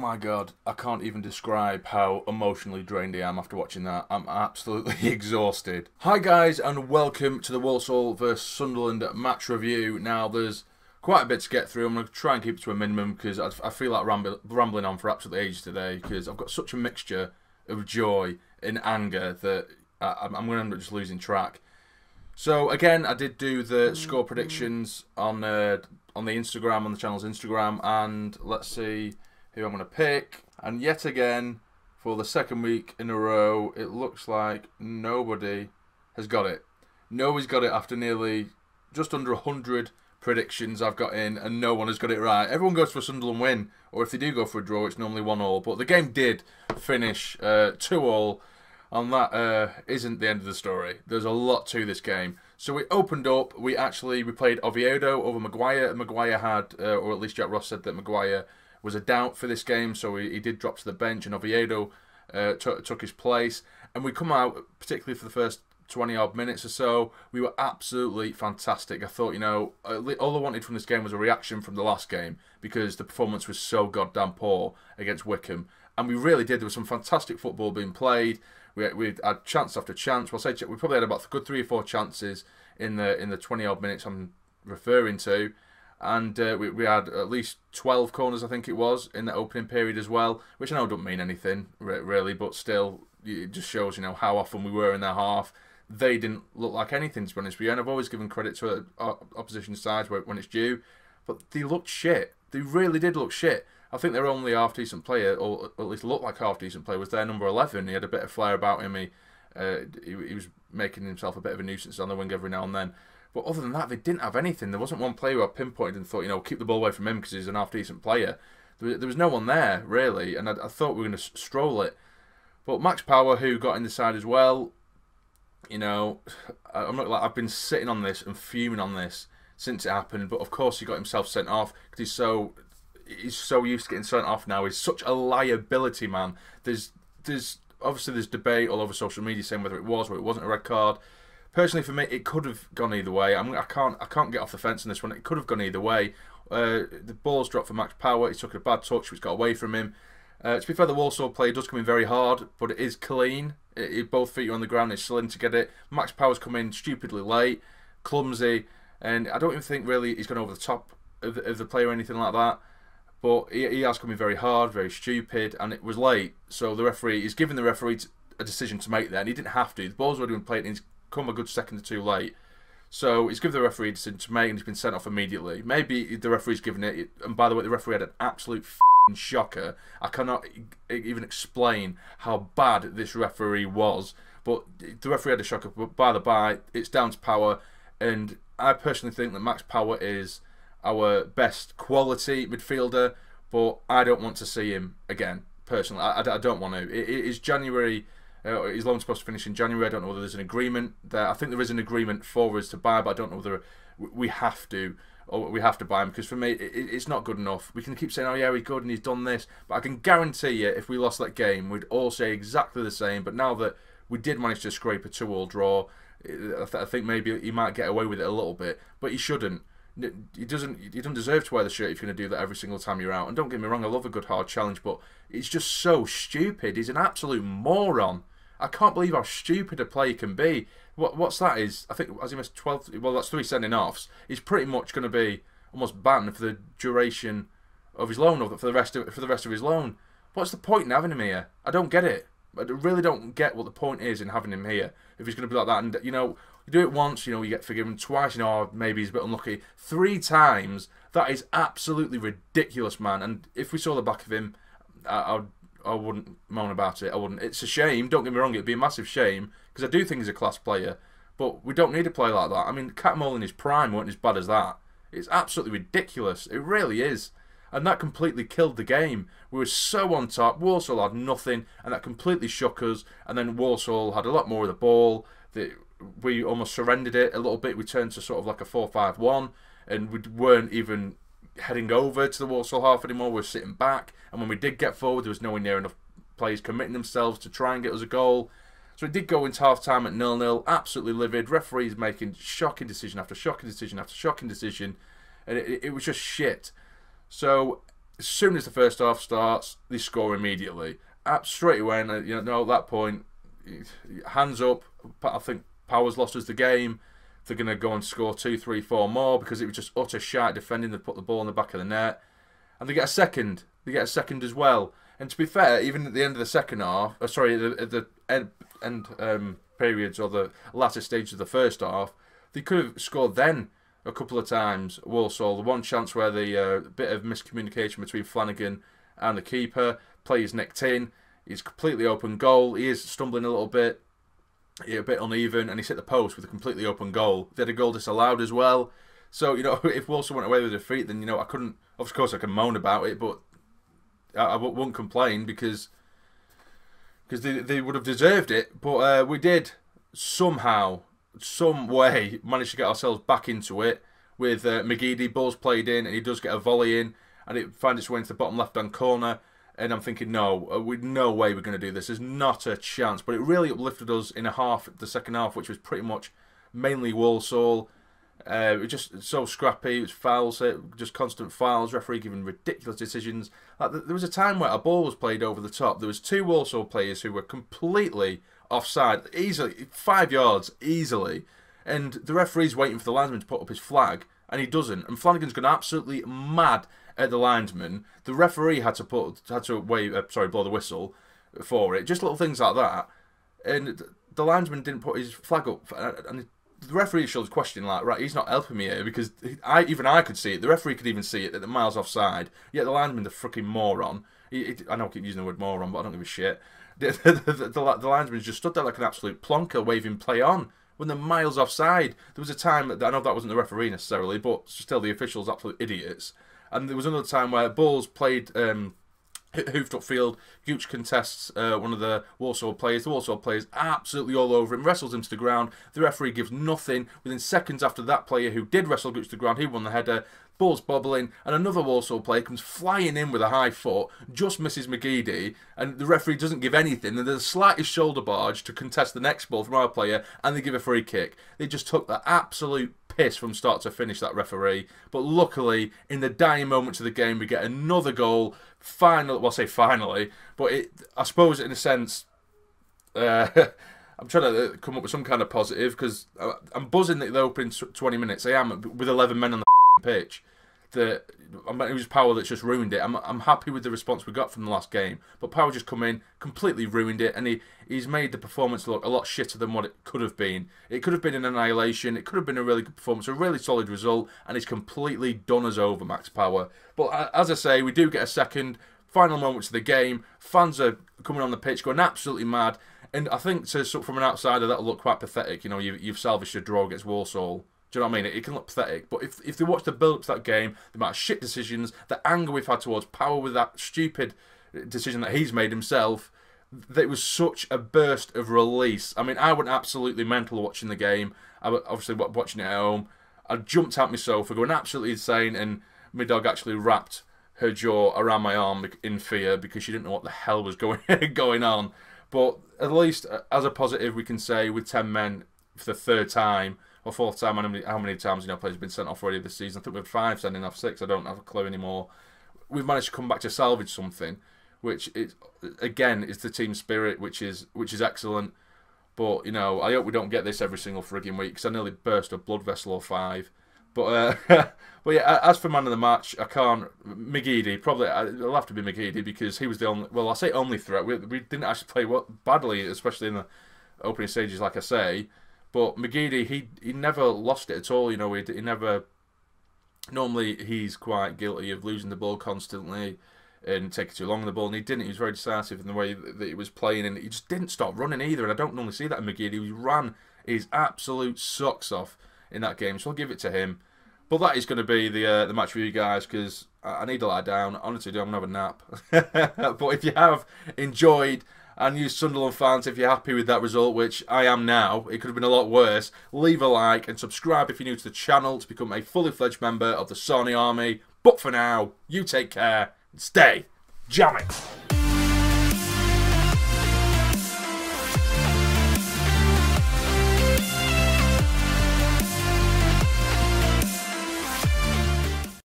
my God, I can't even describe how emotionally drained I am after watching that. I'm absolutely exhausted. Hi guys, and welcome to the Walsall vs Sunderland match review. Now, there's quite a bit to get through. I'm going to try and keep it to a minimum because I feel like rambling on for absolutely ages today because I've got such a mixture of joy and anger that I'm going to end up just losing track. So again, I did do the score predictions on the Instagram, on the channel's Instagram, and let's see who I'm going to pick. And yet again, for the second week in a row, it looks like nobody has got it. Nobody's got it after nearly just under 100 predictions I've got in, and no one has got it right. Everyone goes for a Sunderland win, or if they do go for a draw, it's normally 1-1. But the game did finish 2-2. And that isn't the end of the story. There's a lot to this game. So we opened up, we played Oviedo over Maguire. Maguire had, or at least Jack Ross said that Maguire was a doubt for this game, so he did drop to the bench, and Oviedo took his place. And we come out, particularly for the first 20-odd minutes or so, we were absolutely fantastic. I thought, you know, all I wanted from this game was a reaction from the last game, because the performance was so goddamn poor against Wycombe. And we really did. There was some fantastic football being played. We had chance after chance. Well, we probably had about a good 3 or 4 chances in the 20-odd minutes I'm referring to, and we had at least 12 corners, I think it was, in the opening period as well, which I know don't mean anything really, but still, it just shows, you know, how often we were in their half. They didn't look like anything, to be honest with you, and I've always given credit to opposition sides when it's due, but they looked shit. They really did look shit. I think their only half-decent player, or at least looked like half-decent player, was their number 11. He had a bit of flair about him. He was making himself a bit of a nuisance on the wing every now and then. But other than that, they didn't have anything. There wasn't one player who I pinpointed and thought, you know, keep the ball away from him because he's an half-decent player. There was no one there, really, and I thought we were going to stroll it. But Max Power, who got in the side as well, you know, I've been sitting on this and fuming on this since it happened, but of course he got himself sent off because he's so used to getting sent off now. He's such a liability, man. There's obviously debate all over social media saying whether it was or it wasn't a red card. Personally, for me, it could have gone either way. I can't get off the fence on this one. It could have gone either way. The ball's dropped for Max Power. He took a bad touch, which got away from him. To be fair, the Walsall play does come in very hard, but it is clean. Both feet are on the ground. It's still in to get it. Max Power's come in stupidly late, clumsy, and I don't even think really he's gone over the top of the play or anything like that. But he has come in very hard, very stupid, and it was late. So the referee is giving the referee a decision to make there, and he didn't have to. The ball's already been played, and he's come a good second or two late. So he's given the referee a decision to make, and he's been sent off immediately. Maybe the referee's given it, and by the way, the referee had an absolute shocker. I cannot even explain how bad this referee was, but the referee had a shocker. But by the by, it's down to Power, and I personally think that Max Power is our best quality midfielder, but I don't want to see him again, personally. I don't want to. It is January. His loan's supposed to finish in January. I don't know whether there's an agreement there. I think there is an agreement for us to buy, but I don't know whether we have to buy him, because for me, it's not good enough. We can keep saying, oh yeah, he's good and he's done this, but I can guarantee you, if we lost that game, we'd all say exactly the same. But now that we did manage to scrape a 2-2 draw, I think maybe he might get away with it a little bit, but he shouldn't. He doesn't deserve to wear the shirt if you're going to do that every single time you're out. And don't get me wrong, I love a good hard challenge, but it's just so stupid. He's an absolute moron. I can't believe how stupid a player can be. What's that is? I think, has he missed 12? Well, that's 3 sending offs. He's pretty much going to be almost banned for the duration of his loan, or for the rest of his loan. What's the point in having him here? I don't get it. I really don't get what the point is in having him here if he's going to be like that. And you know, you do it once, you know, you get forgiven. Twice, you know, maybe he's a bit unlucky. 3 times, that is absolutely ridiculous, man. And if we saw the back of him, I wouldn't moan about it. I wouldn't. It's a shame. Don't get me wrong. It'd be a massive shame, because I do think he's a class player. But we don't need a player like that. I mean, Catmull in his prime weren't as bad as that. It's absolutely ridiculous. It really is. And that completely killed the game. We were so on top. Walsall had nothing, and that completely shook us. And then Walsall had a lot more of the ball. We almost surrendered it a little bit. We turned to sort of like a 4-5-1, and we weren't even heading over to the Walsall half anymore. We were sitting back, and when we did get forward, there was nowhere near enough players committing themselves to try and get us a goal. So it did go into half-time at 0-0, absolutely livid. Referees making shocking decision after shocking decision after shocking decision, and it was just shit. So as soon as the first half starts, they score immediately. Straight away, and at that point, hands up. I think Power's lost us the game. They're going to go and score 2, 3, 4 more because it was just utter shite defending. They put the ball in the back of the net, and they get a second. They get a second as well. And to be fair, even at the end of the second half, at the end periods or the latter stages of the first half, they could have scored then a couple of times. Walsall, the one chance where the bit of miscommunication between Flanagan and the keeper, players nicked in. He's completely open goal. He is stumbling a little bit, a bit uneven, and he's hit the post with a completely open goal. They had a goal disallowed as well. So, if Walsall went away with a defeat, then, I couldn't... Of course, I can moan about it, but I wouldn't complain because they would have deserved it. But we did somehow, some way, manage to get ourselves back into it with McGeady. Ball's played in, and he does get a volley in, and it finds its way into the bottom left-hand corner. And I'm thinking, no way we're going to do this. There's not a chance. But it really uplifted us in the second half, which was pretty much mainly Walsall. It was just so scrappy. It was fouls, just constant fouls. Referee giving ridiculous decisions. There was a time where a ball was played over the top. There was 2 Walsall players who were completely offside, easily 5 yards, easily. And the referee's waiting for the linesman to put up his flag, and he doesn't. And Flanagan's gone absolutely mad at the linesman. The referee had to blow the whistle for it. Just little things like that. And the linesman didn't put his flag up, and the referee shows question like, right, he's not helping me here because even I could see it. The referee could even see it at the miles offside. Yet the linesman, the freaking moron. I know I keep using the word moron, but I don't give a shit. The linesman just stood there like an absolute plonker, waving play on when they're miles offside. There was a time I know that wasn't the referee necessarily, but still the officials absolute idiots. And there was another time where balls played hoofed upfield. Gooch contests one of the Walsall players. The Walsall player's absolutely all over him, wrestles him to the ground. The referee gives nothing. Within seconds after that player who did wrestle Gooch to the ground, he won the header. Ball's bobbling, and another Walsall player comes flying in with a high foot, just misses McGeady, and the referee doesn't give anything. And there's the slightest shoulder barge to contest the next ball from our player, and they give a free kick. They just took the absolute piss from start to finish, that referee. But luckily, in the dying moments of the game, we get another goal. Finally, well, I say finally, but I suppose in a sense, I'm trying to come up with some kind of positive because I'm buzzing that the opening 20 minutes. I am with 11 men on the pitch. It was Power that's just ruined it. I'm happy with the response we got from the last game, but Power just come in, completely ruined it, and he's made the performance look a lot shitter than what it could have been. It could have been an annihilation. It could have been a really good performance, a really solid result, and he's completely done us over, Max Power. But as I say, we do get a second. Final moments of the game. Fans are coming on the pitch, going absolutely mad, and I think from an outsider that'll look quite pathetic. You've salvaged a draw against Walsall. Do you know what I mean? It can look pathetic, but if they watch the build-up to that game, the amount of shit decisions, the anger we've had towards Power with that stupid decision that he's made himself, that it was such a burst of release. I mean, I went absolutely mental watching the game. I was obviously watching it at home. I jumped out my sofa, going absolutely insane, and my dog actually wrapped her jaw around my arm in fear because she didn't know what the hell was going on. But at least, as a positive, we can say with 10 men for the third time, or fourth time, how many times players have been sent off already this season. I think we've 5 sending off 6. I don't have a clue anymore. We've managed to come back to salvage something, which is again is the team spirit, which is excellent. But I hope we don't get this every single frigging week because I nearly burst a blood vessel or 5. But but yeah, as for man of the match, I can't. McGeady, probably it'll have to be McGeady because he was the only. Well, I say only threat. We didn't actually play badly, especially in the opening stages, like I say. But McGeady, he never lost it at all. He never. Normally, he's quite guilty of losing the ball constantly and taking too long on the ball, and he didn't. He was very decisive in the way that he was playing, and he just didn't stop running either. And I don't normally see that in McGeady. He ran his absolute socks off in that game, so I'll give it to him. But that is going to be the match for you guys because I need to lie down. Honestly, I'm going to have a nap. But if you have enjoyed, and you Sunderland fans, if you're happy with that result, which I am now, it could have been a lot worse, leave a like and subscribe if you're new to the channel to become a fully fledged member of the Sarny Army. But for now, you take care and stay jamming.